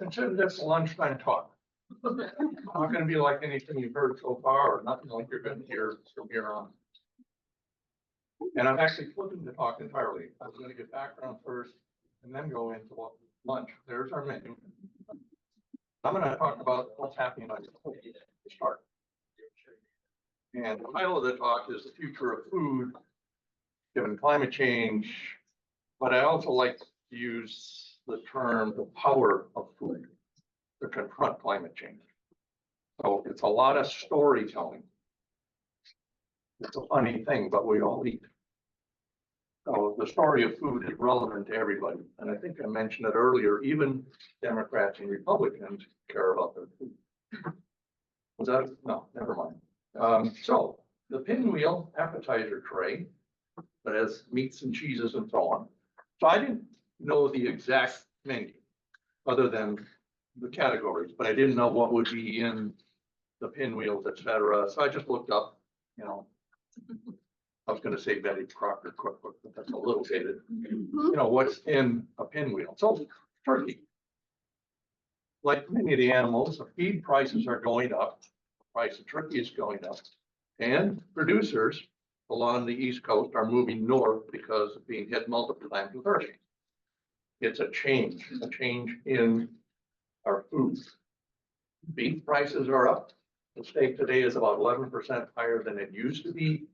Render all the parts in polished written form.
consider this a lunchtime talk. Not gonna be like anything you've heard so far, or nothing like you're gonna hear from here on. And I'm actually flipping the talk entirely. I was gonna get background first and then go into lunch. There's our menu. I'm gonna talk about what's happening on your plate to start. And the title of the talk is The Future of Food, Given Climate Change. But I also like to use the term the power of food to confront climate change. So it's a lot of storytelling. It's a funny thing, but we all eat. So the story of food is relevant to everybody. And I think I mentioned it earlier, even Democrats and Republicans care about their food. Was that? No, never mind. So the pinwheel appetizer tray that has meats and cheeses and so on. So I didn't know the exact menu other than the categories, but I didn't know what would be in the pinwheels, etc. So I just looked up, you know, I was going to say Betty Crocker cookbook, but that's a little dated. You know, what's in a pinwheel? So turkey. Like many of the animals, the feed prices are going up. The price of turkey is going up. And producers along the East Coast are moving north because of being hit multiple times with hurricanes. It's a change in our food. Beef prices are up. The steak today is about 11% higher than it used to be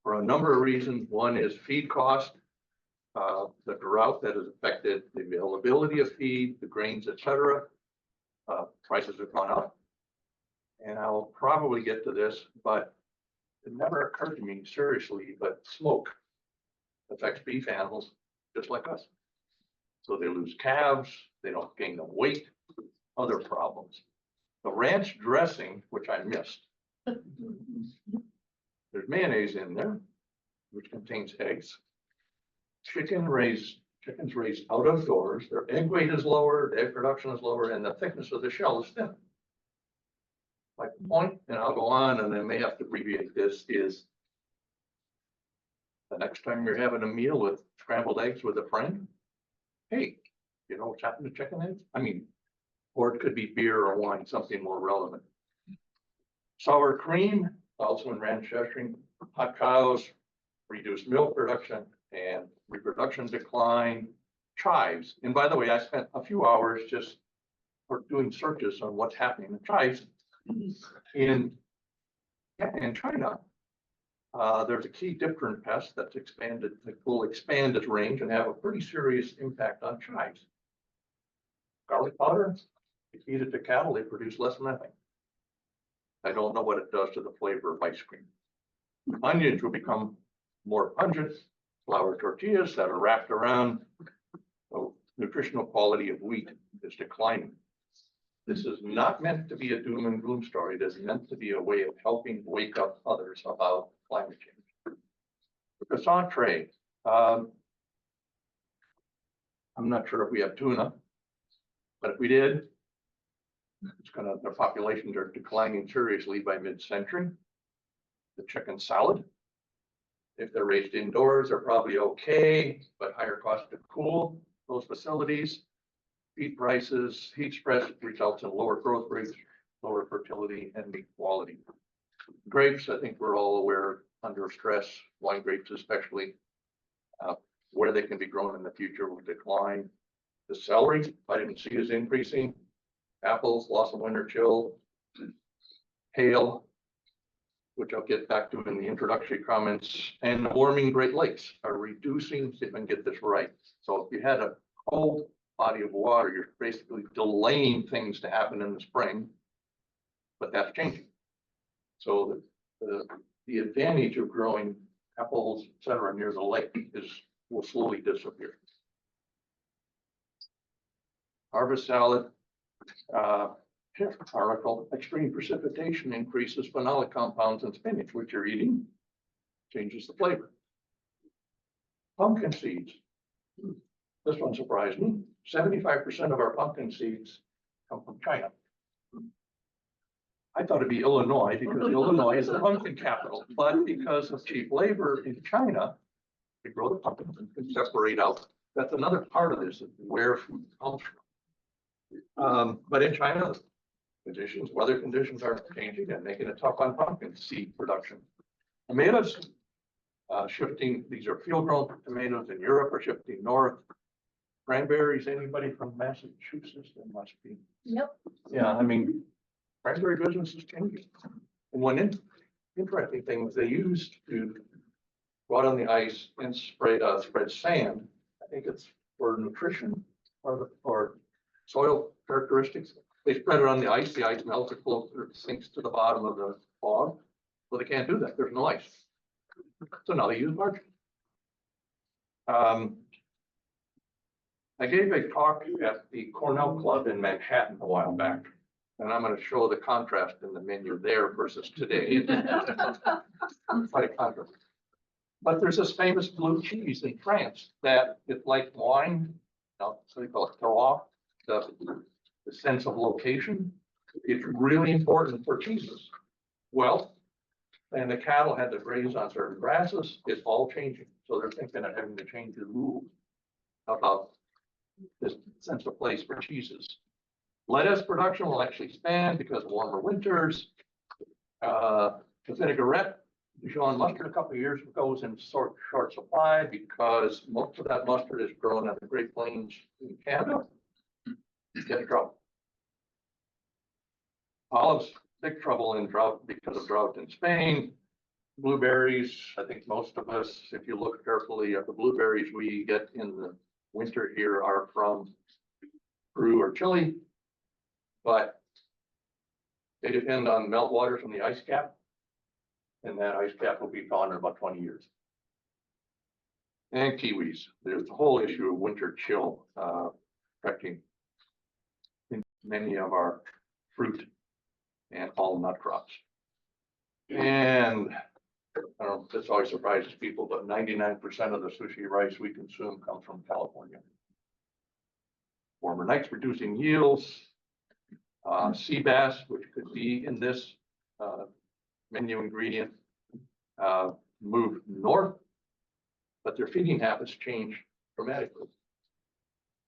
for a number of reasons. One is feed cost, the drought that has affected the availability of feed, the grains, etc. Prices have gone up. And I'll probably get to this, but it never occurred to me seriously, but smoke affects beef animals just like us. So they lose calves, they don't gain the weight, other problems. The ranch dressing, which I missed, there's mayonnaise in there, which contains eggs. Chickens raised out of doors, their egg weight is lower, the egg production is lower, and the thickness of the shell is thin. My point, and I'll go on, and I may have to abbreviate this, is the next time you're having a meal with scrambled eggs with a friend, hey, you know what's happened to chicken eggs? I mean, or it could be beer or wine, something more relevant. Sour cream, also in ranch dressing, hot cows, reduced milk production and reproduction decline, chives. And by the way, I spent a few hours just doing searches on what's happening in chives in China. There's a key different pest that's expanded, that will expand its range and have a pretty serious impact on chives. Garlic powder, you feed it to cattle, they produce less methane. I don't know what it does to the flavor of ice cream. Onions will become more pungent. Flour tortillas that are wrapped around. So nutritional quality of wheat is declining. This is not meant to be a doom and gloom story. It is meant to be a way of helping wake up others about climate change. The croissant tray. I'm not sure if we have tuna, but if we did, their populations are declining seriously by mid-century. The chicken salad, if they're raised indoors, they're probably okay, but higher cost to cool those facilities. Feed prices, heat stress results in lower growth rates, lower fertility, and meat quality. Grapes, I think we're all aware, under stress, wine grapes especially, where they can be grown in the future will decline. The celery, vitamin C is increasing. Apples, loss of winter chill. Hail, which I'll get back to in the introductory comments, and the warming Great Lakes are reducing, see if I can get this right. So if you had a cold body of water, you're basically delaying things to happen in the spring, but that's changing. So the advantage of growing apples, et cetera, near the lake will slowly disappear. Harvest salad, article, extreme precipitation increases phenolic compounds in spinach, which you're eating, changes the flavor. Pumpkin seeds. This one surprised me. 75% of our pumpkin seeds come from China. I thought it'd be Illinois because Illinois is the pumpkin capital, but because of cheap labor in China, they grow the pumpkins and can separate out. That's another part of this, where food comes from. But in China, weather conditions are changing and making it tough on pumpkin seed production. Tomatoes, shifting, these are field grown tomatoes in Europe are shifting north. Cranberries, anybody from Massachusetts? There must be. Yep. Yeah, I mean, cranberry business is changing. And one interesting thing was they used to go out on the ice and spread sand. I think it's for nutrition or soil characteristics. They spread it on the ice melts, it floats, it sinks to the bottom of the bog. Well, they can't do that. There's no ice. So now they use mulch. I gave a talk at the Cornell Club in Manhattan a while back, and I'm going to show the contrast in the menu there versus today. Quite a contrast. But there's this famous blue cheese in France that it's like wine, so they call it terroir, the sense of location. It's really important for cheeses. Well, and the cattle had to graze on certain grasses. It's all changing. So they're thinking of having to change the rules about this sense of place for cheeses. Lettuce production will actually expand because of warmer winters. The vinaigrette, Dijon mustard a couple of years ago was in short supply because most of that mustard is grown at the Great Plains in Canada. Get a drought. Olives, big trouble in drought because of drought in Spain. Blueberries, I think most of us, if you look carefully at the blueberries we get in the winter here are from Peru or Chile, but they depend on meltwater from the ice cap, and that ice cap will be gone in about 20 years. And kiwis, there's the whole issue of winter chill affecting many of our fruit and all nut crops. And I don't know if this always surprises people, but 99% of the sushi rice we consume comes from California. Warmer nights reducing yields. Sea bass, which could be in this menu ingredient, move north, but their feeding habits change dramatically.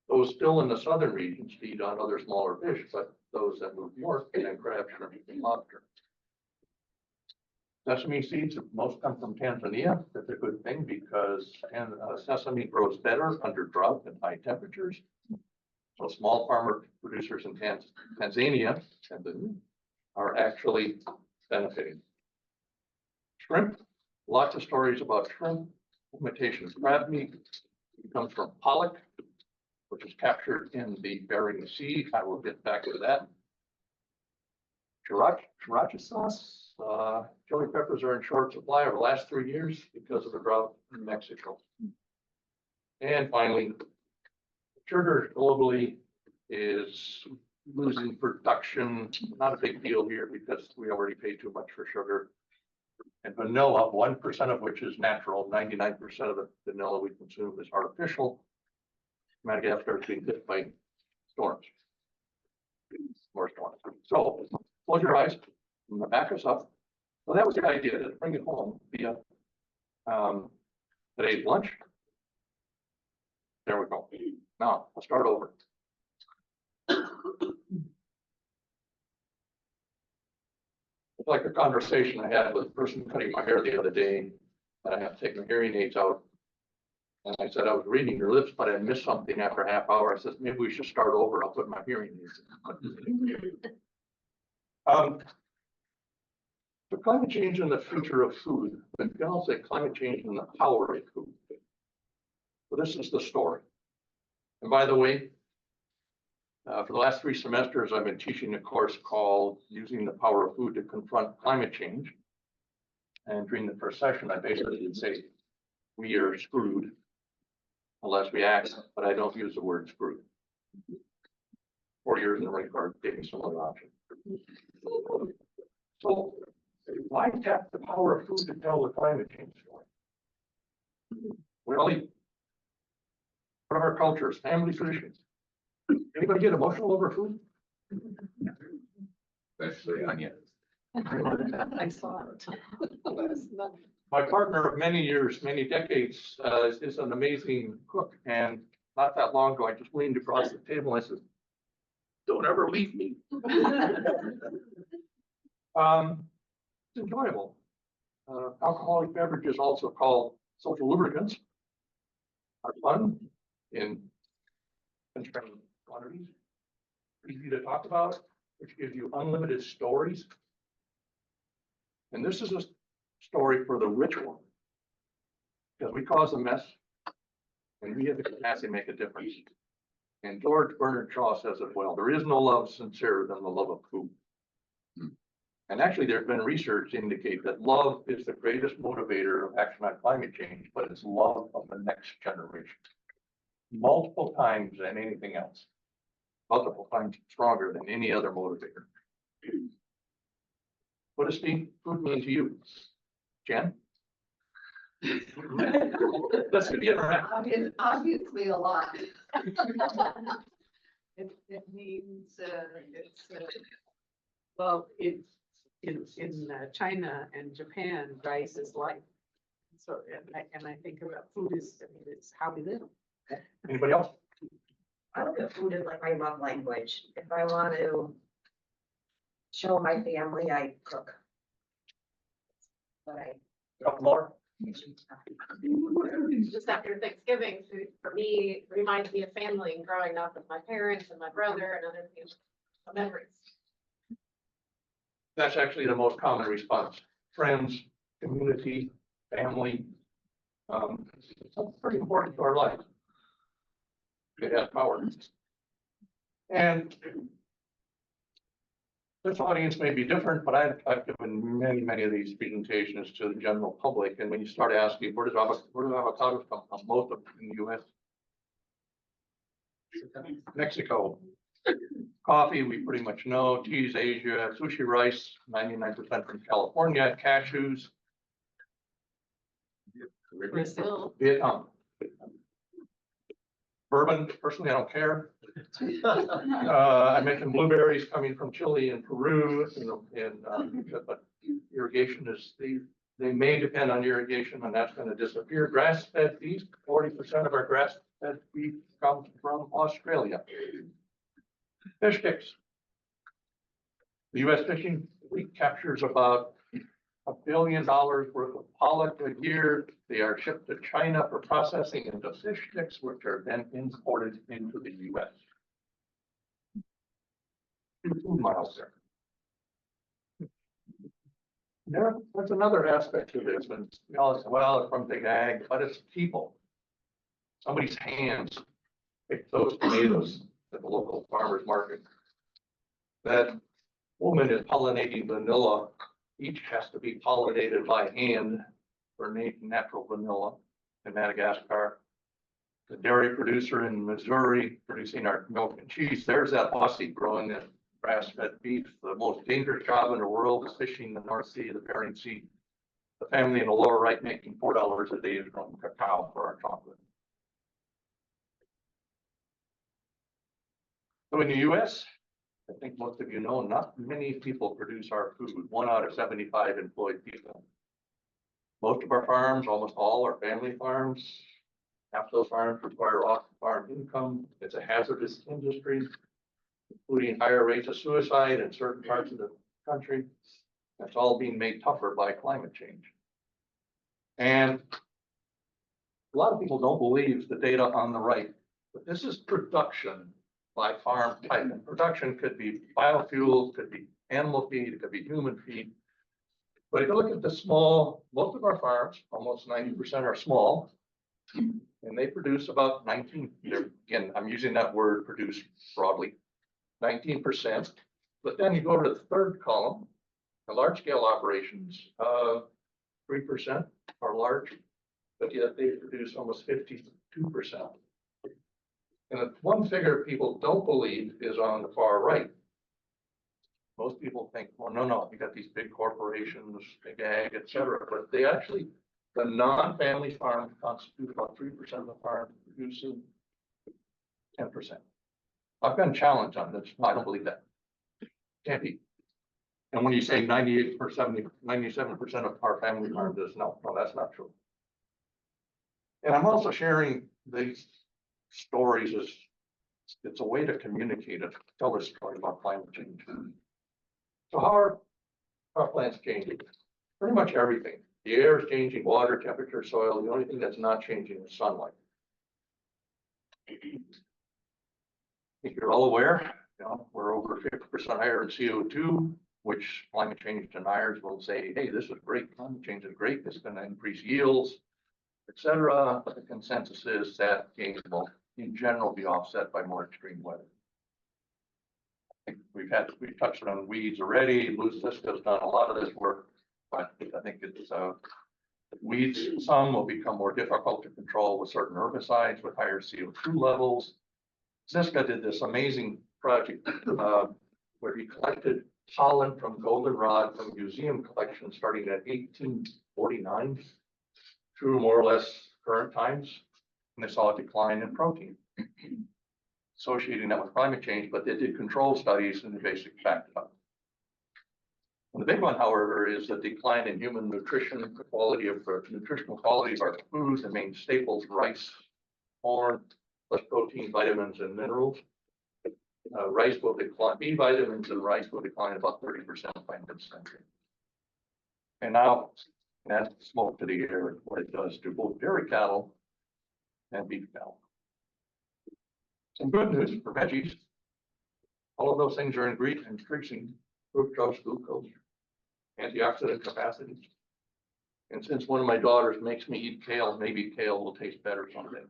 Those still in the southern regions feed on other smaller fish, but those that move north feed on crab, shrimp, and lobster. Sesame seeds, most come from Tanzania. That's a good thing because sesame grows better under drought and high temperatures. So small farmer producers in Tanzania are actually benefiting. Shrimp, lots of stories about shrimp. Imitation of crab meat. It comes from pollock, which is captured in the Bering Sea. I will get back to that. Sriracha sauce. Chili peppers are in short supply over the last 3 years because of the drought in Mexico. And finally, sugar globally is losing production. Not a big deal here because we already pay too much for sugar. And vanilla, 1% of which is natural, 99% of the vanilla we consume is artificial. Madagascar is being hit by storms. More storms. So close your eyes and back us up. So that was the idea, to bring it home via today's lunch. There we go. Now I'll start over. It's like a conversation I had with a person cutting my hair the other day, and I have to take my hearing aids out. And I said, I was reading your lips, but I missed something after a half hour. I said, maybe we should start over. I'll put my hearing aids in. So climate change and the future of food, but you can also say climate change and the power of food. So this is the story. And by the way, for the last 3 semesters, I've been teaching a course called Using the Power of Food to Confront Climate Change. And during the first session, I basically did say, we are screwed unless we act, but I don't use the word screwed. 4 years in the Marine Corps gave me some other option. So why tap the power of food to tell the climate change story? We all eat. What are our cultures, family traditions? Anybody get emotional over food? Especially onions. I saw it. My partner of many years, many decades, is an amazing cook. And not that long ago, I just leaned across the table and I said, don't ever leave me. It's enjoyable. Alcoholic beverages, also called social lubricants, are fun in constrained quantities, easy to talk about, which gives you unlimited stories. And this is a story for the rich one, because we cause a mess and we have the capacity to make a difference. And George Bernard Shaw says it well, there is no love sincerer than the love of food. And actually, there's been research to indicate that love is the greatest motivator of action on climate change, but it's love of the next generation. Multiple times than anything else. Multiple times stronger than any other motivator. What does food mean to you, Jen? Let's get right. Obviously a lot. It means, well, it's in China and Japan, rice is life. So, and I think about food is, I mean, it's how we live. Anybody else? I look at food as like my love language. If I want to show my family, I cook. But Couple more? Just after Thanksgiving, food for me reminds me of family and growing up with my parents and my brother and other people's memories. That's actually the most common response. Friends, community, family. It's pretty important to our life. It has power. And this audience may be different, but I've given many of these presentations to the general public. And when you start asking, where do avocados come from? Most of them in the US. Mexico. Coffee, we pretty much know. Teas, Asia. Sushi rice, 99% from California. Cashews. Brazil. Vietnam. Bourbon, personally, I don't care. I mentioned blueberries coming from Chile and Peru, but irrigation is they may depend on irrigation, and that's going to disappear. Grass-fed beef, 40% of our grass-fed beef comes from Australia. Fish sticks. The U.S. fishing fleet captures about $1 billion worth of pollock a year. They are shipped to China for processing into fish sticks, which are then imported into the U.S. 2 food miles there. There's another aspect to this, and we all say, well, it's from big ag, but it's people. Somebody's hands pick those tomatoes at the local farmer's market. That woman is pollinating vanilla. Each has to be pollinated by hand for natural vanilla in Madagascar. The dairy producer in Missouri producing our milk and cheese. There's that Aussie growing that grass-fed beef. The most dangerous job in the world is fishing the North Sea, the Bering Sea. The family in the lower right making $4 a day is growing cacao for our chocolate. So in the US, I think most of you know, not many people produce our food, 1 out of 75 employed people. Most of our farms, almost all are family farms. Half those farms require off-farm income. It's a hazardous industry, including higher rates of suicide in certain parts of the country. That's all being made tougher by climate change. And a lot of people don't believe the data on the right, but this is production by farm type. And production could be biofuels, could be animal feed, it could be human feed. But if you look at the small, most of our farms, almost 90% are small, and they produce about 19, again, I'm using that word produce broadly, 19%. But then you go to the third column, the large scale operations, 3% are large, but yet they produce almost 52%. And the one figure people don't believe is on the far right. Most people think, well, no, you got these big corporations, big ag, et cetera, but they actually, the non-family farms constitute about 3% of the farm, producing 10%. I've been challenged on this. I don't believe that. Can't be. And when you say 98 or 70, 97% of our family farm does, no, that's not true. And I'm also sharing these stories as It's a way to communicate it, tell a story about climate change. So how are our plants changing? Pretty much everything. The air is changing, water, temperature, soil. The only thing that's not changing is sunlight. I think you're all aware, we're over 50% higher in CO2, which climate change deniers will say, hey, this is great, climate change is great, it's going to increase yields, etc. But the consensus is that gains will, in general, be offset by more extreme weather. I think we've touched on weeds already. Luciska has done a lot of this work, but I think it's weeds. Some will become more difficult to control with certain herbicides with higher CO2 levels. Ziska did this amazing project where he collected pollen from goldenrod from museum collection starting at 1849 through more or less current times, and they saw a decline in protein associating that with climate change, but they did control studies and they basically backed it up. And the big one, however, is the decline in human nutrition, the quality of nutritional quality of our foods, the main staples, rice, corn, plus protein, vitamins, and minerals. Rice will decline, B vitamins and rice will decline about 30% by mid-century. And now, add smoke to the air, what it does to both dairy cattle and beef cattle. Some good news for veggies. All of those things are increasing fructose, glucose, antioxidant capacity. And since one of my daughters makes me eat kale, maybe kale will taste better someday.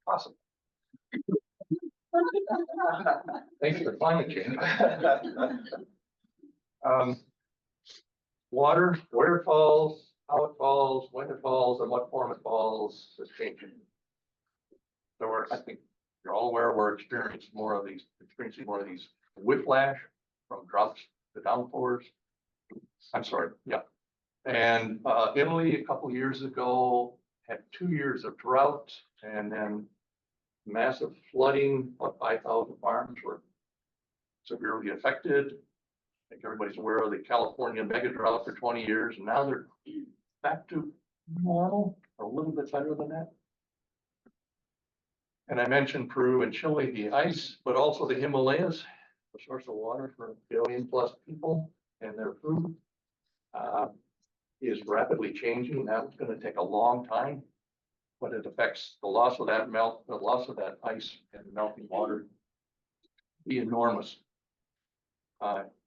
Awesome. Thanks for climate change. Water, where it falls, how it falls, when it falls, and what form it falls is changing. So I think you're all aware we're experiencing more of these whiplash from droughts to downpours. I'm sorry, yeah. And Italy a couple years ago had 2 years of drought and then massive flooding. About 5,000 farms were severely affected. I think everybody's aware of the California mega drought for 20 years, and now they're back to normal, or a little bit better than that. And I mentioned Peru and Chile, the ice, but also the Himalayas, the source of water for 1 billion plus people and their food, is rapidly changing. That's going to take a long time, but it affects the loss of that ice and melting water be enormous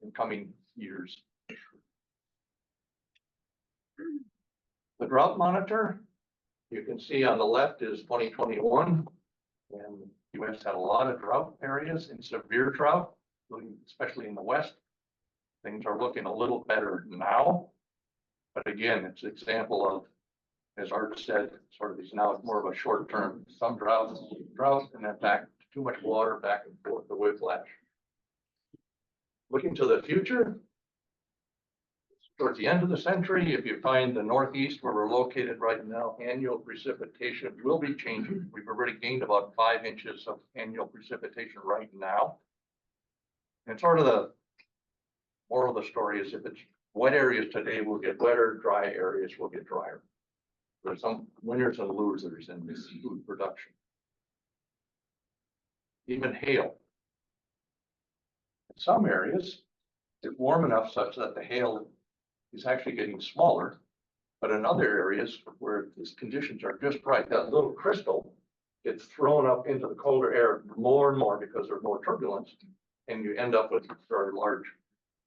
in coming years. The drought monitor, you can see on the left is 2021. And the U.S. had a lot of drought areas and severe drought, especially in the West. Things are looking a little better now. But again, it's an example of, as Art said, sort of these now more of a short term, some drought, and then back to too much water, back and forth, the whiplash. Looking to the future, towards the end of the century, if you find the Northeast where we're located right now, annual precipitation will be changing. We've already gained about 5 inches of annual precipitation right now. And sort of the moral of the story is if it's wet areas today will get wetter, dry areas will get drier. There's some winners and losers in this food production. Even hail. In some areas, it's warm enough such that the hail is actually getting smaller, but in other areas where these conditions are just right, that little crystal gets thrown up into the colder air more and more because there's more turbulence, and you end up with very large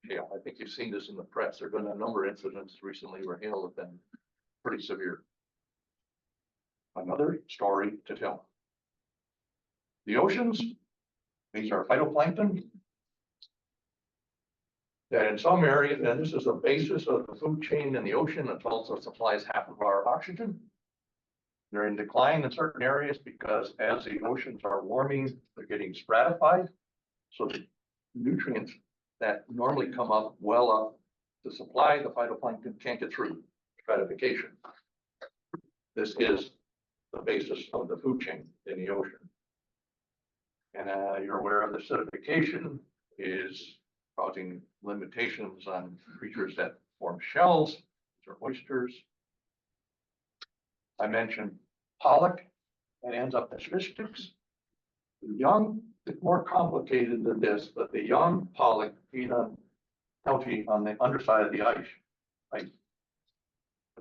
hail. I think you've seen this in the press. There have been a number of incidents recently where hail have been pretty severe. Another story to tell. The oceans, these are phytoplankton. That in some areas, and this is the basis of the food chain in the ocean, it also supplies half of our oxygen. They're in decline in certain areas because as the oceans are warming, they're getting stratified. So the nutrients that normally come up well up to supply the phytoplankton can't get through stratification. This is the basis of the food chain in the ocean. And you're aware of the acidification is causing limitations on creatures that form shells, these are oysters. I mentioned pollock. and ends up as fish sticks. The young, it's more complicated than this, but the young pollock feed on algae on the underside of the ice. But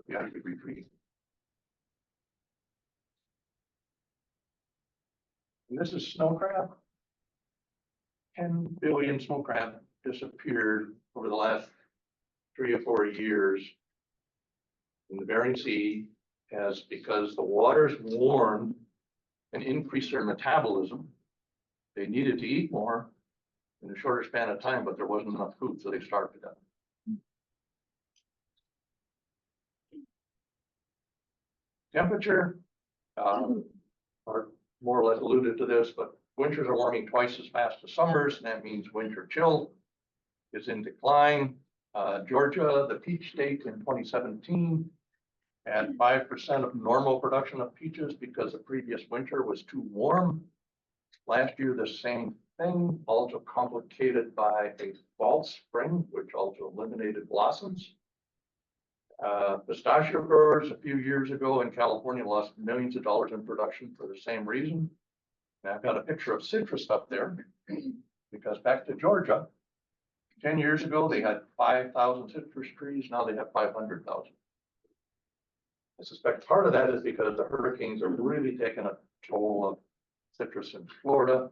the ice would retreat. And this is snow crab. 10 billion snow crab disappeared over the last 3 or 4 years in the Bering Sea, as because the waters warmed and increased their metabolism. They needed to eat more in a shorter span of time, but there wasn't enough food, so they starved to death. Temperature, are more or less alluded to this, but winters are warming twice as fast as summers, and that means winter chill is in decline. Georgia, the peach state in 2017, had 5% of normal production of peaches because the previous winter was too warm. Last year, the same thing, also complicated by a false spring, which also eliminated blossoms. Pistachio growers a few years ago in California lost millions of dollars in production for the same reason. And I've got a picture of citrus up there because back to Georgia, 10 years ago, they had 5,000 citrus trees. Now they have 500,000. I suspect part of that is because the hurricanes are really taking a toll of citrus in Florida,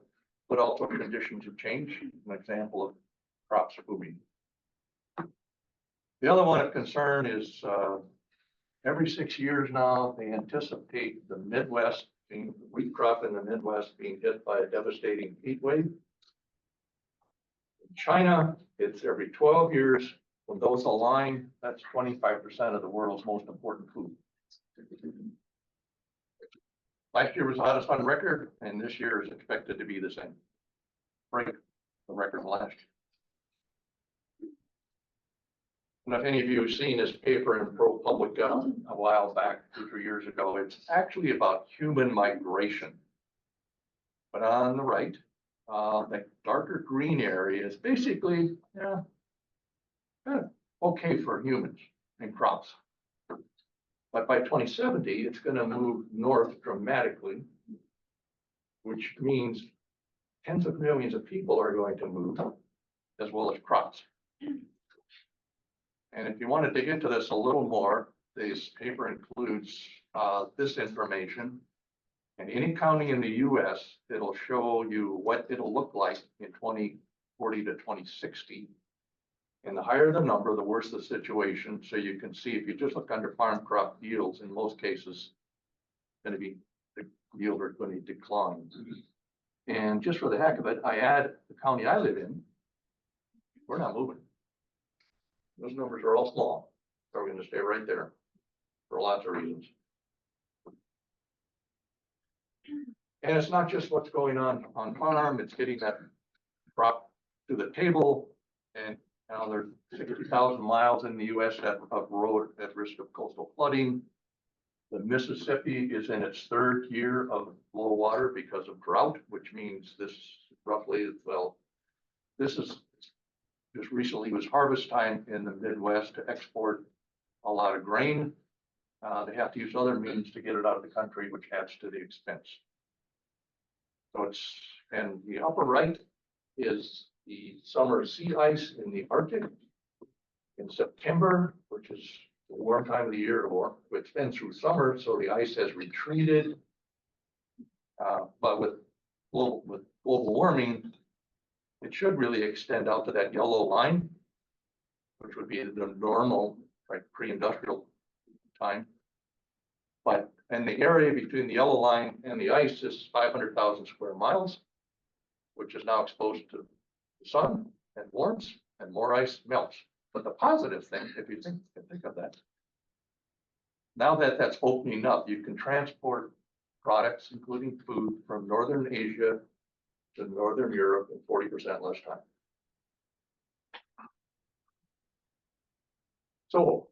but also conditions have changed. An example of crops are booming. The other one of concern is every 6 years now, they anticipate the Midwest, being the wheat crop in the Midwest, being hit by a devastating heat wave. In China, it's every 12 years. When those align, that's 25% of the world's most important food. Last year was the hottest on record, and this year is expected to be the same. Break the record last year. And if any of you have seen this paper in ProPublica a while back, 2 or 3 years ago, it's actually about human migration. But on the right, the darker green area is basically, okay for humans and crops. But by 2070, it's going to move north dramatically, which means tens of millions of people are going to move, as well as crops. And if you want to dig into this a little more, this paper includes this information. And any county in the US, it'll show you what it'll look like in 2040 to 2060. And the higher the number, the worse the situation. So you can see if you just look under farm crop yields, in most cases, the yield are going to decline. And just for the heck of it, I add the county I live in, we're not moving. Those numbers are all small. So we're going to stay right there for lots of reasons. And it's not just what's going on farm, it's getting that crop to the table. And now there's 60,000 miles in the US of road at risk of coastal flooding. The Mississippi is in its 3rd year of low water because of drought, which means this roughly, well, this is just recently was harvest time in the Midwest to export a lot of grain. They have to use other means to get it out of the country, which adds to the expense. So it's, and the upper right is the summer sea ice in the Arctic in September, which is the warm time of the year, or it's been through summer, so the ice has retreated. But with global warming, it should really extend out to that yellow line, which would be the normal, right, pre-industrial time. But and the area between the yellow line and the ice is 500,000 square miles, which is now exposed to the sun and warms, and more ice melts. But the positive thing, if you think of that, now that that's opening up, you can transport products, including food, from Northern Asia to Northern Europe in 40% less time. So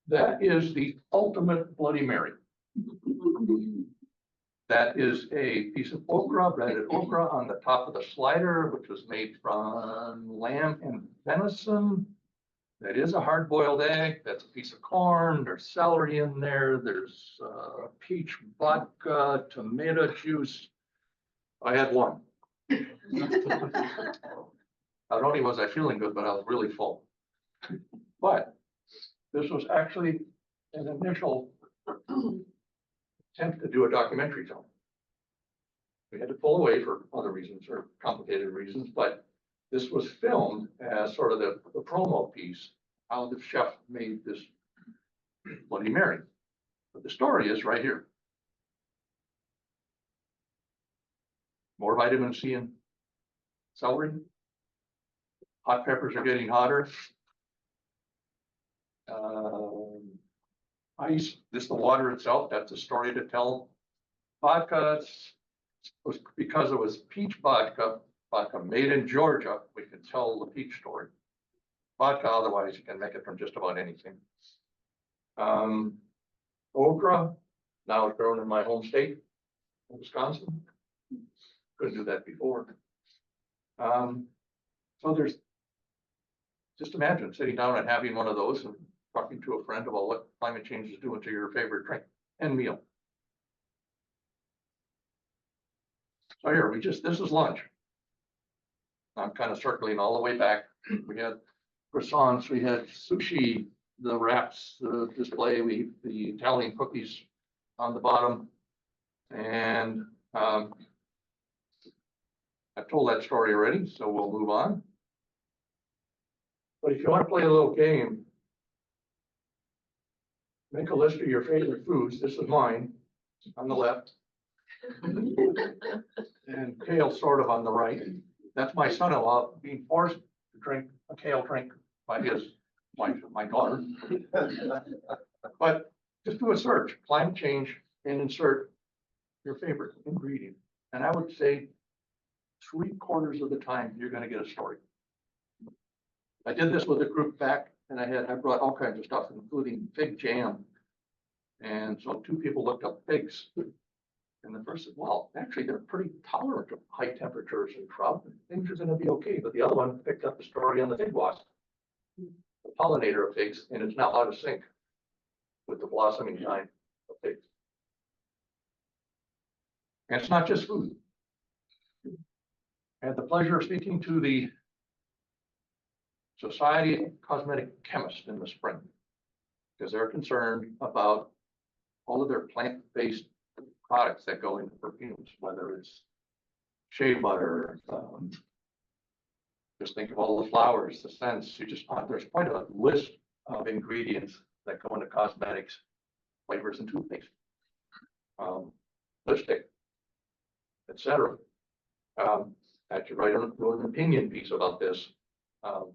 that is the ultimate Bloody Mary. That is a piece of okra, breaded okra on the top of the slider, which was made from lamb and venison. That is a hard-boiled egg, that's a piece of corn, there's celery in there, there's peach vodka, tomato juice. I had one. Not only was I feeling good, but I was really full. But this was actually an initial attempt to do a documentary film. We had to pull away for other reasons or complicated reasons, but this was filmed as sort of the promo piece, how the chef made this Bloody Mary. But the story is right here. More vitamin C in celery. Hot peppers are getting hotter. Ice, this the water itself, that's a story to tell. Vodka was because it was peach vodka made in Georgia, we could tell the peach story. Vodka, otherwise you can make it from just about anything. Okra, now it's grown in my home state, Wisconsin. Couldn't do that before. So there's, just imagine sitting down and having one of those and talking to a friend about what climate change is doing to your favorite drink and meal. So here, this is lunch. I'm kind of circling all the way back. We had croissants, we had sushi, the wraps, the display, the Italian cookies on the bottom. And I've told that story already, so we'll move on. But if you want to play a little game, make a list of your favorite foods. This is mine on the left. And kale sort of on the right. That's my son-in-law being forced to drink a kale drink by his wife, my daughter. But just do a search, climate change, and insert your favorite ingredient. And I would say 3/4 of the time, you're gonna get a story. I did this with a group back and I brought all kinds of stuff, including fig jam. And so 2 people looked up figs. And the first said, well, actually, they're pretty tolerant of high temperatures and drought. Things are going to be okay. But the other one picked up the story on the fig wasp, the pollinator of figs, and it's now out of sync with the blossoming time of figs. And it's not just food. I had the pleasure of speaking to the Society of Cosmetic Chemists in the spring because they're concerned about all of their plant-based products that go into perfumes, whether it's shea butter, just think of all the flowers, the scents. There's quite a list of ingredients that go into cosmetics, flavors, and toothpaste, lipstick, etc. Actually, wrote an opinion piece about this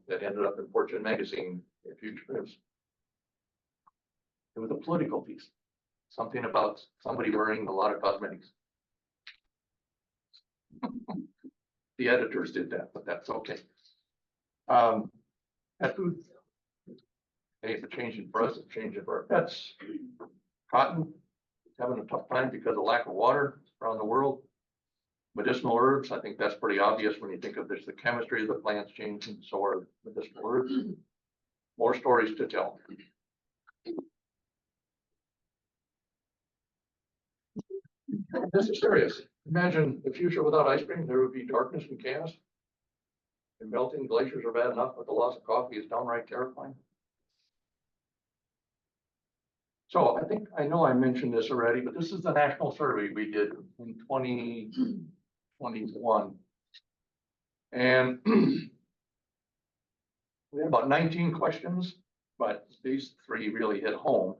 that ended up in Fortune magazine a few trips. It was a political piece. Something about somebody wearing a lot of cosmetics. The editors did that, but that's okay. Pet food. Hey, it's a changing for us, it's changing for our pets. Cotton, having a tough time because of lack of water around the world. Medicinal herbs, I think that's pretty obvious when you think of this, the chemistry of the plants changing, so are medicinal herbs. More stories to tell. This is serious. Imagine the future without ice cream. There would be darkness and chaos. And melting glaciers are bad enough, but the loss of coffee is downright terrifying. So I know I mentioned this already, but this is the national survey we did in 2021. And we had about 19 questions, but these 3 really hit home.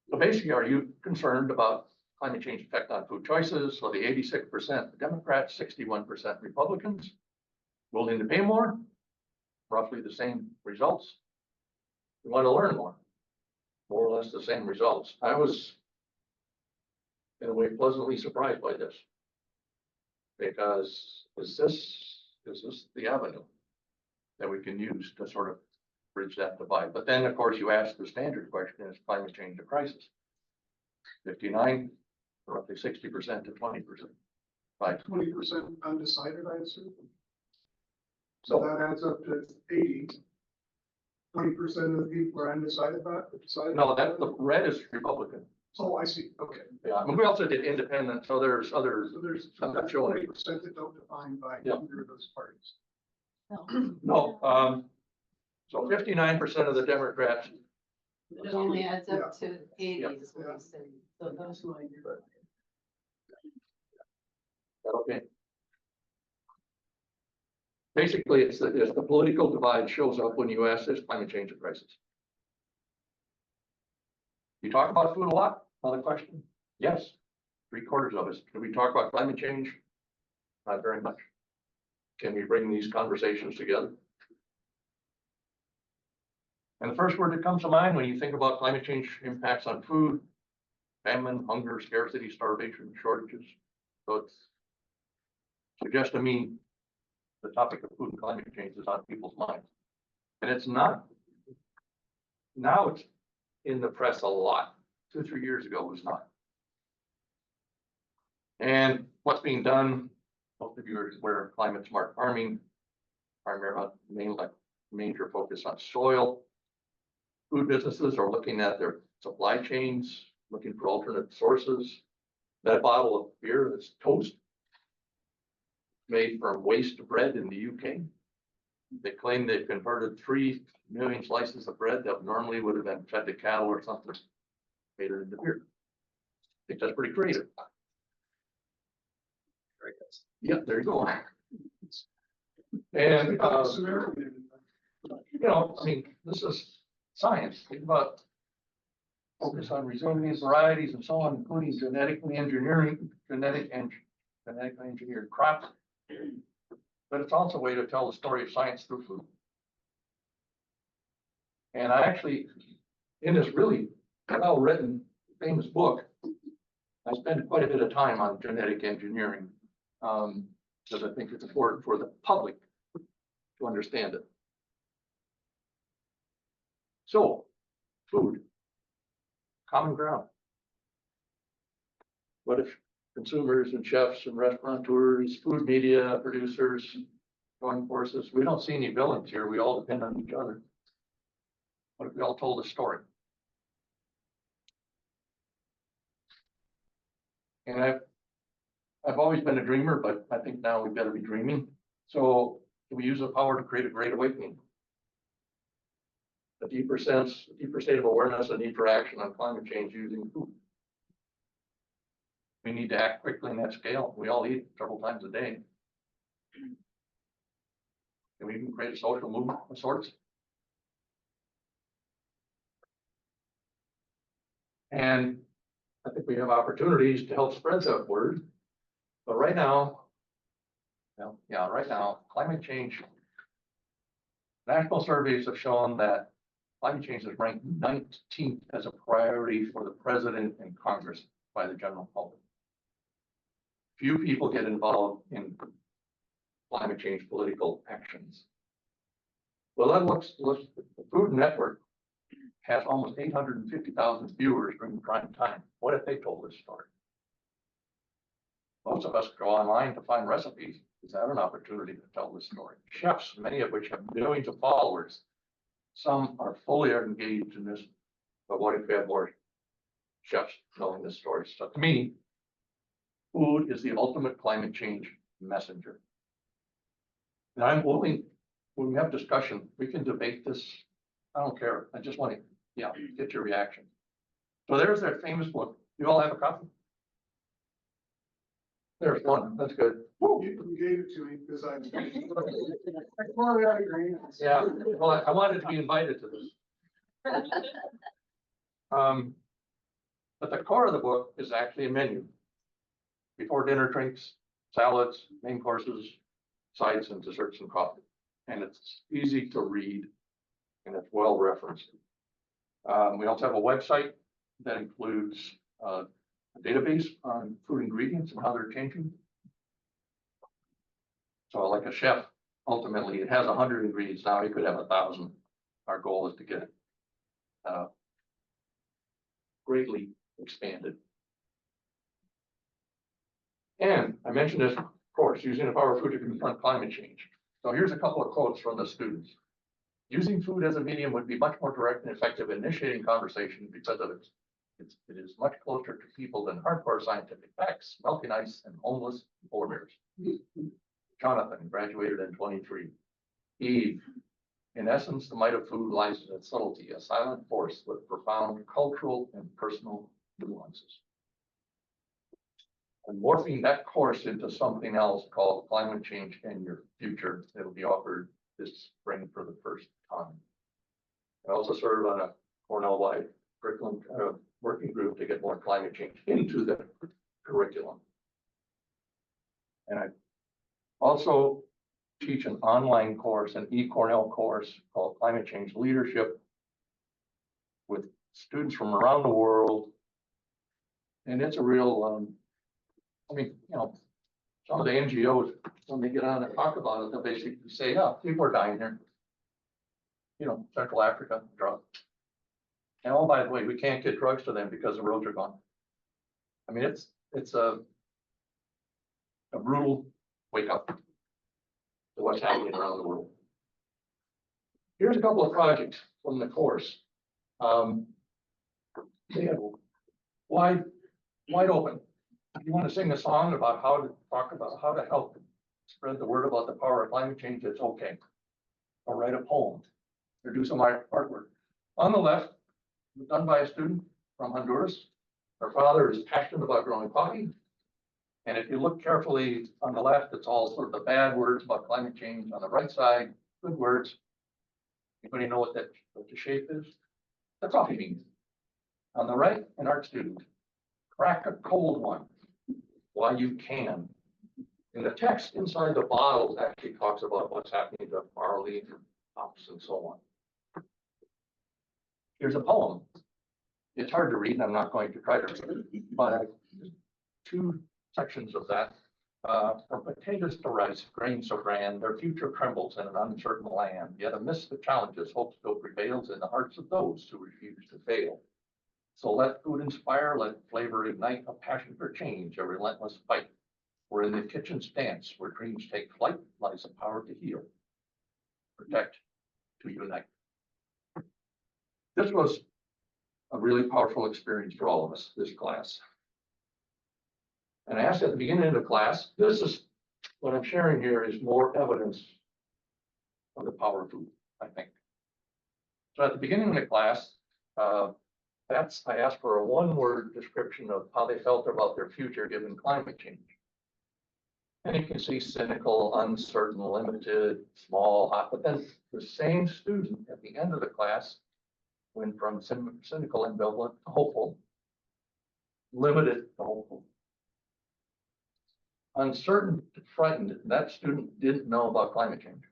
So basically, are you concerned about climate change effect on food choices? So the 86% Democrats, 61% Republicans, willing to pay more, roughly the same results. You want to learn more or less the same results. I was in a way pleasantly surprised by this because is this the avenue that we can use to sort of bridge that divide? But then of course you ask the standard question, is climate change a crisis? 59, roughly 60% to 20%. 20% undecided, I assume. So So that adds up to 80. 20% of the people are undecided about it, decided? No, that, the red is Republican. Oh, I see, okay. Yeah, I mean, we also did independent, so there's others. So there's I'm not sure. 20% that don't define by Yeah. either of those parties. No, so 59% of the Democrats. It only adds Yeah. up to 80 Yeah. is what he's saying. So that's why you're. Okay. Basically, it's the political divide shows up when you ask this climate change a crisis. You talk about food a lot, another question? Yes, 3/4 of us. Do we talk about climate change? Not very much. Can we bring these conversations together? And the first word that comes to mind when you think about climate change impacts on food, famine, hunger, scarcity, starvation, shortages. So it's suggests to me the topic of food and climate change is on people's minds. And it's not, now it's in the press a lot. 2 or 3 years ago it was not. And what's being done, most of you are aware of climate smart farming, primarily major focus on soil. Food businesses are looking at their supply chains, looking for alternate sources. That bottle of beer that's toast made from waste bread in the UK. They claim they've converted 3 million slices of bread that normally would have been fed to cattle or something, made it into beer. I think that's pretty creative. Yeah, there you go. And, you know, I mean, this is science. Think about focus on resilience, varieties, and so on, including genetically engineering crops. But it's also a way to tell the story of science through food. And I actually, in this really well-written, famous book, I spend quite a bit of time on genetic engineering, because I think it's important for the public to understand it. So, food, common ground. What if consumers and chefs and restaurateurs, food media producers join forces? We don't see any villains here. We all depend on each other. What if we all told a story? And I've always been a dreamer, but I think now we've got to be dreaming. So we use the power to create a great awakening. A deeper sense, a deeper state of awareness, a need for action on climate change using food. We need to act quickly in that scale. We all eat several times a day. And we can create a social movement of sorts. And I think we have opportunities to help spread that word. But right now, well, yeah, right now, climate change, national surveys have shown that climate change is ranked 19th as a priority for the president and Congress by the general public. Few people get involved in climate change political actions. Well, that looks, the Food Network has almost 850,000 viewers during prime time. What if they told this story? Most of us go online to find recipes. Is that an opportunity to tell this story? Chefs, many of which have millions of followers. Some are fully engaged in this, but what if we have more chefs telling this story? So to me, food is the ultimate climate change messenger. And I'm willing, when we have discussion, we can debate this. I don't care. I just want to, yeah, get your reaction. So there's that famous book. You all have a copy? There's one. That's good. You gave it to me because I poured it out of your hands. Yeah, well, I wanted to be invited to this. But the core of the book is actually a menu. Before dinner drinks, salads, main courses, sides and desserts and coffee. And it's easy to read and it's well referenced. We also have a website that includes a database on food ingredients and how they're changing. So like a chef, ultimately it has 100 ingredients now, it could have 1,000. Our goal is to get it greatly expanded. And I mentioned this, of course, using the power of food to confront climate change. So here's a couple of quotes from the students. Using food as a medium would be much more direct and effective in initiating conversation because of it is much closer to people than hardcore scientific facts, melting ice, and homeless polar bears. Jonathan graduated in 23. Eve, in essence, the might of food lies in its subtlety, a silent force with profound cultural and personal nuances. And morphing that course into something else called Climate Change and Your Future, it'll be offered this spring for the first time. I also served on a Cornell-wide curriculum working group to get more climate change into the curriculum. And I also teach an online course, an eCornell course called Climate Change Leadership with students from around the world. And it's a real, some of the NGOs, when they get on and talk about it, they'll basically say, yeah, people are dying here. Central Africa, drugs. And oh, by the way, we can't get drugs to them because the roads are gone. I mean, it's a brutal wake up to what's happening around the world. Here's a couple of projects from the course. They have wide open. If you want to sing a song about how to talk about how to help spread the word about the power of climate change, it's okay. Or write a poem or do some artwork. On the left, done by a student from Honduras. Her father is passionate about growing coffee. And if you look carefully on the left, it's all sort of the bad words about climate change. On the right side, good words. Anybody know what the shape is? The coffee bean. On the right, an art student. Crack a cold one while you can. And the text inside the bottle actually talks about what's happening to barley, hops, and so on. Here's a poem. It's hard to read, and I'm not going to try to read it, but two sections of that. From potatoes to rice, grains so grand, their future trembles in an uncertain land. Yet amidst the challenges, hope still prevails in the hearts of those who refuse to fail. So let food inspire, let flavor ignite a passion for change, a relentless fight. For in the kitchen's dance, where dreams take flight, lies a power to heal, protect, to unite. This was a really powerful experience for all of us, this class. And I asked at the beginning of the class, this is what I'm sharing here is more evidence of the power of food, I think. So at the beginning of the class, I asked for a one-word description of how they felt about their future given climate change. And you can see cynical, uncertain, limited, small, hot, but then the same student at the end of the class went from cynical, ambivalent to hopeful, limited to hopeful. Uncertain to frightened, that student didn't know about climate change.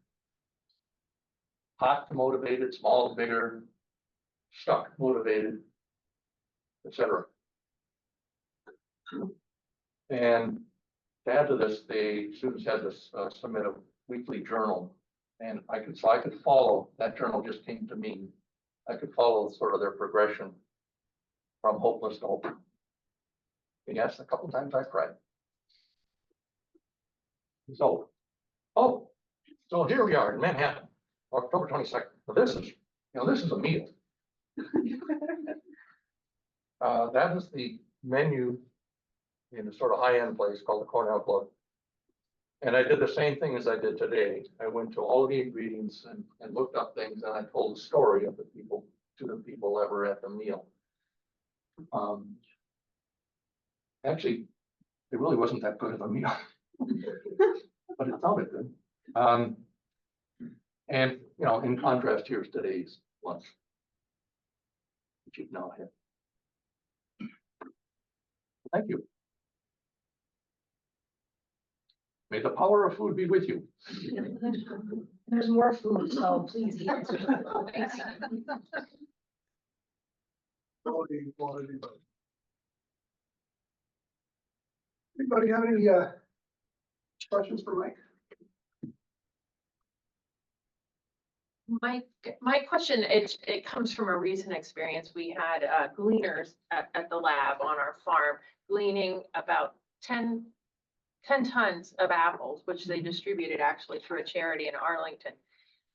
Hot to motivated, small to bigger, stuck, motivated, etc. And to add to this, the students had to submit a weekly journal, and I could follow, that journal just came to me. I could follow sort of their progression from hopeless to hopeful. And yes, a couple times I cried. So here we are in Manhattan, October 22nd. So this is a meal. That is the menu in a sort of high-end place called the Cornell Club. And I did the same thing as I did today. I went to all the ingredients and looked up things, and I told the story of the people to the people that were at the meal. Actually, it really wasn't that good of a meal, but it sounded good. And in contrast, here's today's lunch, which you've now had. Thank you. May the power of food be with you. There's more food, so please eat. Quality. Anybody have any questions for Mike? My question, it comes from a recent experience. We had gleaners at the lab on our farm gleaning about 10 tons of apples, which they distributed actually through a charity in Arlington.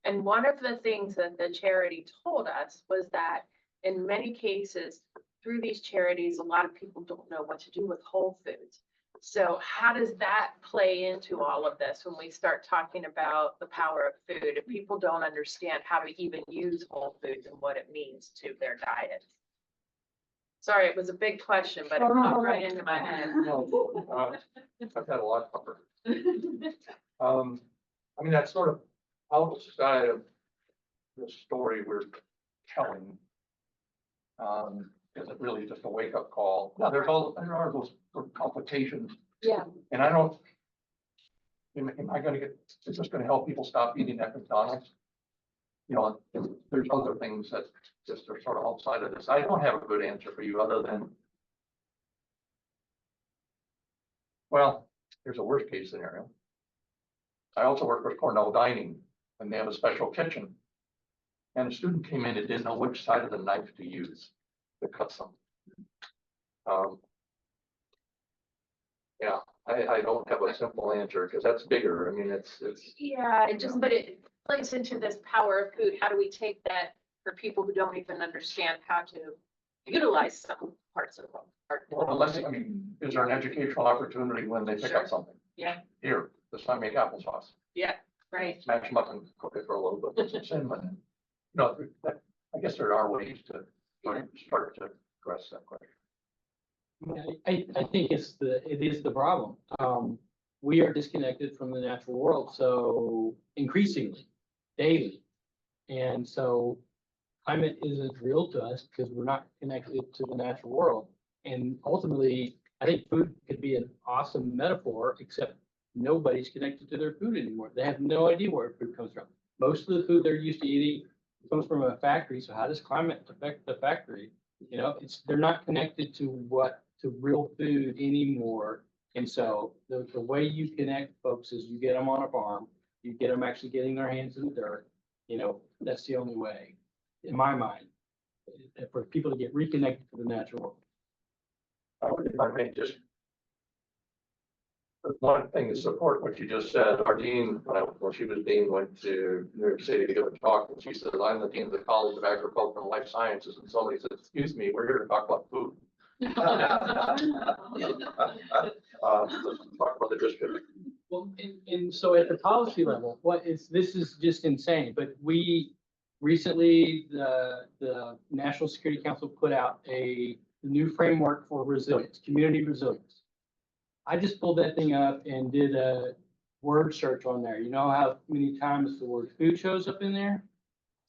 And one of the things that the charity told us was that in many cases, through these charities, a lot of people don't know what to do with whole foods. So how does that play into all of this when we start talking about the power of food? If people don't understand how to even use whole foods and what it means to their diet. Sorry, it was a big question, but it popped right into my head. I've had a lot covered. I mean, that's sort of outside of the story we're telling. Is it really just a wake up call? No, there are those sort of complications. Yeah. And I don't, am I gonna get, is this gonna help people stop eating at McDonald's? You know, there's other things that just are sort of outside of this. I don't have a good answer for you other than, well, here's a worst case scenario. I also work with Cornell Dining and they have a special kitchen. And a student came in and didn't know which side of the knife to use to cut something. Yeah, I don't have a simple answer because that's bigger. I mean, it's. Yeah, but it plays into this power of food. How do we take that for people who don't even understand how to utilize some parts of the Well, unless, I mean, is there an educational opportunity when they pick Sure. up something? Yeah. Here, this time make applesauce, Yeah, right. smash them up and cook it for a little bit, put some cinnamon in. No, I guess there are ways to start to address that question. I think it is the problem. We are disconnected from the natural world, so increasingly, daily. And so climate isn't real to us because we're not connected to the natural world. And ultimately, I think food could be an awesome metaphor, except nobody's connected to their food anymore. They have no idea where food comes from. Most of the food they're used to eating comes from a factory. So how does climate affect the factory? You know, they're not connected to real food anymore. And so the way you connect folks is you get them on a farm, you get them actually getting their hands in the dirt. You know, that's the only way, in my mind, for people to get reconnected to the natural world. If I may just. One thing to support what you just said, our dean, when she was dean, went to New York City to give a talk, and she said, I'm the dean of the College of Agriculture and Life Sciences, and somebody said, excuse me, we're here to talk about food. Let's talk about the district. Well, and so at the policy level, this is just insane, but we recently, the National Security Council put out a new framework for resilience, community resilience. I just pulled that thing up and did a word search on there. You know how many times the word food shows up in there?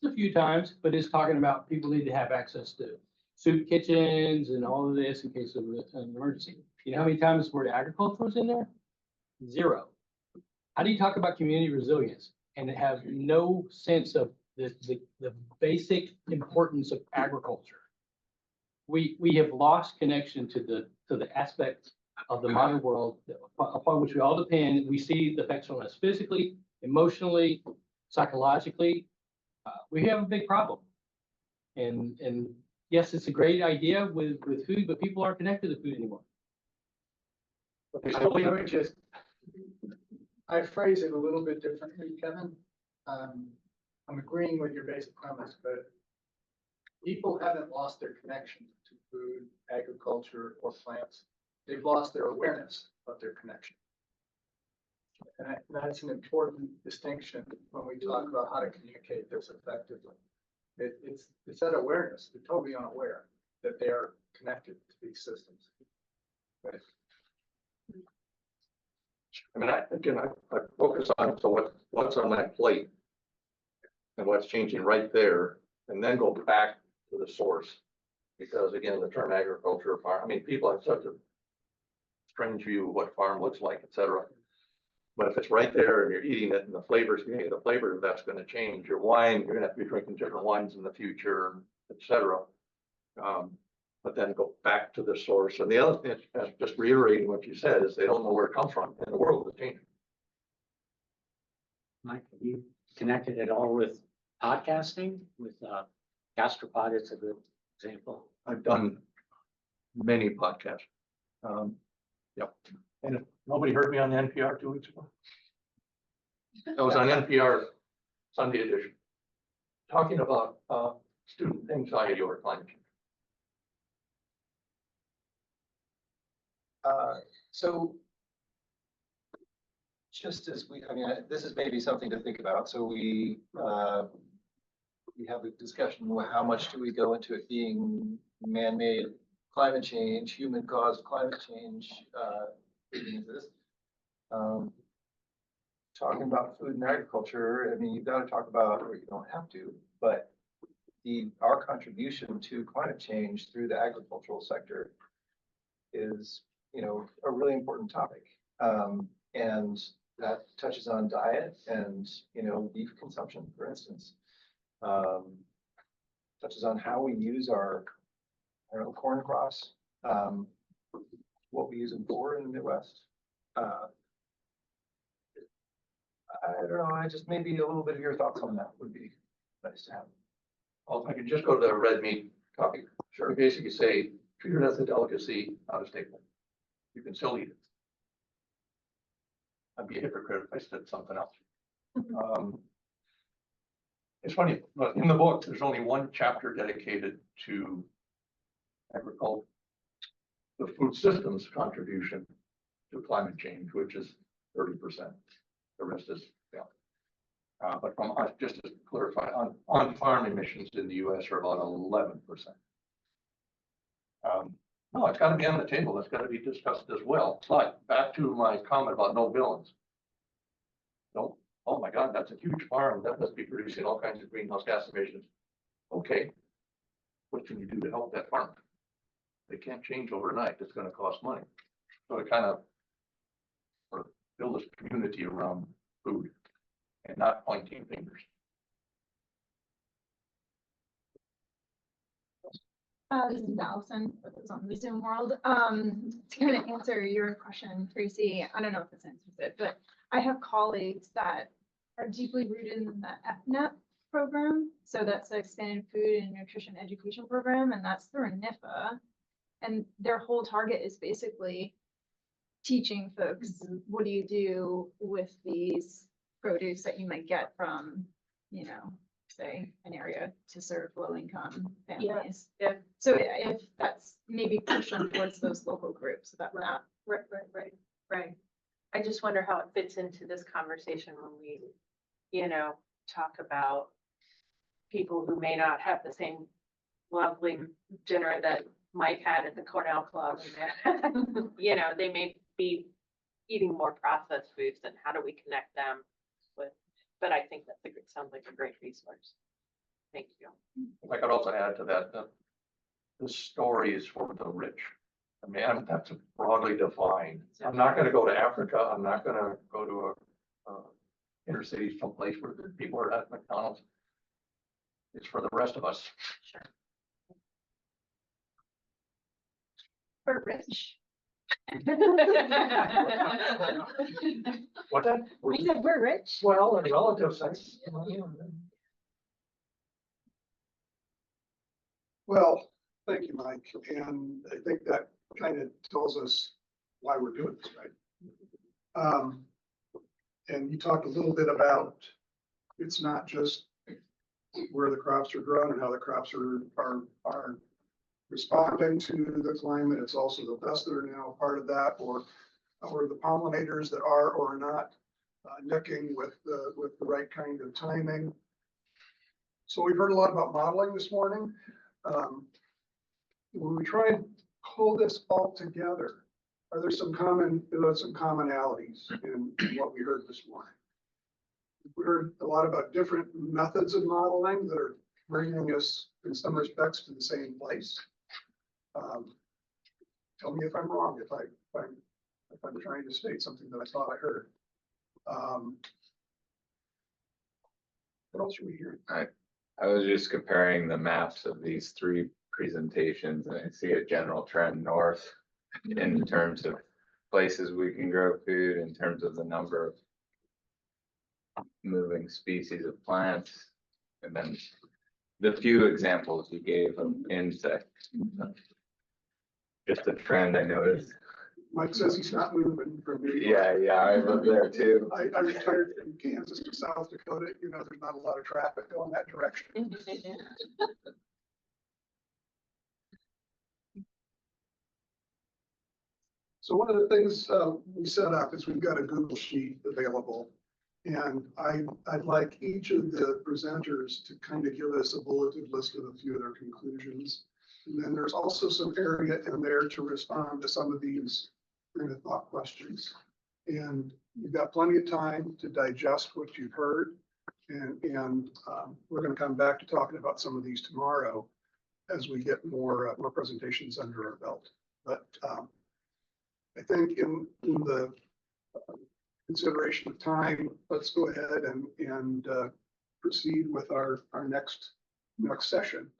It's a few times, but it's talking about people need to have access to soup kitchens and all of this in case of an emergency. You know how many times the word agriculture was in there? 0. How do you talk about community resilience and have no sense of the basic importance of agriculture? We have lost connection to the aspects of the modern world upon which we all depend. We see the effects on us physically, emotionally, psychologically. We have a big problem. And yes, it's a great idea with food, but people aren't connected to food anymore. I phrase it a little bit differently, Kevin. I'm agreeing with your basic premise, but people haven't lost their connection to food, agriculture, or plants. They've lost their awareness of their connection. And that's an important distinction when we talk about how to communicate this effectively. It's that awareness. They're totally unaware that they are connected to these systems. But I mean, I focus on, so what's on that plate? And what's changing right there, and then go back to the source. Because again, the term agriculture, farm, I mean, people have such a strange view of what farm looks like, et cetera. But if it's right there and you're eating it and the flavors, the flavor of that's gonna change. Your wine, you're gonna have to be drinking different wines in the future, et cetera. But then go back to the source. And the other thing, just reiterating what you said, is they don't know where it comes from, and the world is changing. Mike, have you connected at all with podcasting? With Gastropod, it's a good example. I've done many podcasts. Yep. And if nobody heard me on NPR 2 weeks ago. I was on NPR Sunday edition, talking about, student anxiety over climate change. So just as I mean, this is maybe something to think about. So we have a discussion, well, how much do we go into it being man-made climate change, human-caused climate change, fitting into this? Talking about food and agriculture, I mean, you've got to talk about, or you don't have to, but our contribution to climate change through the agricultural sector is, a really important topic. And that touches on diet and, beef consumption, for instance. Touches on how we use our, corn crops, what we use them for in the Midwest. I don't know, maybe a little bit of your thoughts on that would be nice to have. Well, if I could just go to the red meat topic. Sure. We basically say, treat it as a delicacy, not a staple. You can still eat it. I'd be a hypocrite if I said something else. It's funny, but in the book, there's only one chapter dedicated to agriculture, the food systems contribution to climate change, which is 30%. The rest is, but from just to clarify, on farm emissions in the US are about 11%. No, it's got to be on the table. It's got to be discussed as well. But back to my comment about no villains. No, oh my God, that's a huge farm. That must be producing all kinds of greenhouse gas emissions. Okay, what can you do to help that farm? They can't change overnight. It's going to cost money. So it kind of sort of build this community around food and not pointing fingers. This is Allison, for those on the Zoom world. To kind of answer your question, Tracy, I don't know if this answers it, but I have colleagues that are deeply rooted in the FNEP program. So that's the Expanded Food and Nutrition Education Program, and that's through NIFA. And their whole target is basically teaching folks, what do you do with these produce that you might get from, say, an area to serve low-income families. Yeah. So if that's maybe pushing towards those local groups, that we're not. Right. I just wonder how it fits into this conversation when we, talk about people who may not have the same lovely dinner that Mike had at the Cornell Club. They may be eating more processed foods, and how do we connect them with, but I think that sounds like a great resource. Thank you. I could also add to that, the story is for the rich. I mean, that's broadly defined. I'm not going to go to Africa. I'm not going to go to a inner city someplace where people are at McDonald's. It's for the rest of us. Sure. We're rich. What's that? We said we're rich. Well, in a relative sense. Well, thank you, Mike. And I think that kind of tells us why we're doing this, right? And you talked a little bit about, it's not just where the crops are grown and how the crops are responding to the climate. It's also the pests that are now part of that, or the pollinators that are or are not nicking with the right kind of timing. So we've heard a lot about modeling this morning. When we try and pull this all together, are there some commonalities in what we heard this morning? We heard a lot about different methods of modeling that are bringing us, in some respects, to the same place. Tell me if I'm wrong, if I'm trying to state something that I thought I heard. What else are we hearing? I was just comparing the maps of these three presentations, and I see a general trend north in terms of places we can grow food, in terms of the number of moving species of plants, and then the few examples you gave of insects. Just a trend I noticed. Mike says he's not moving from New York. Yeah, I live there too. I retired from Kansas to South Dakota, you know, there's not a lot of traffic going that direction. So one of the things we set up is we've got a Google Sheet available. And I'd like each of the presenters to kind of give us a bulleted list of a few of their conclusions. And then there's also some area in there to respond to some of these kind of thought questions. And you've got plenty of time to digest what you've heard. And we're going to come back to talking about some of these tomorrow as we get more presentations under our belt. But I think in the consideration of time, let's go ahead and proceed with our next session.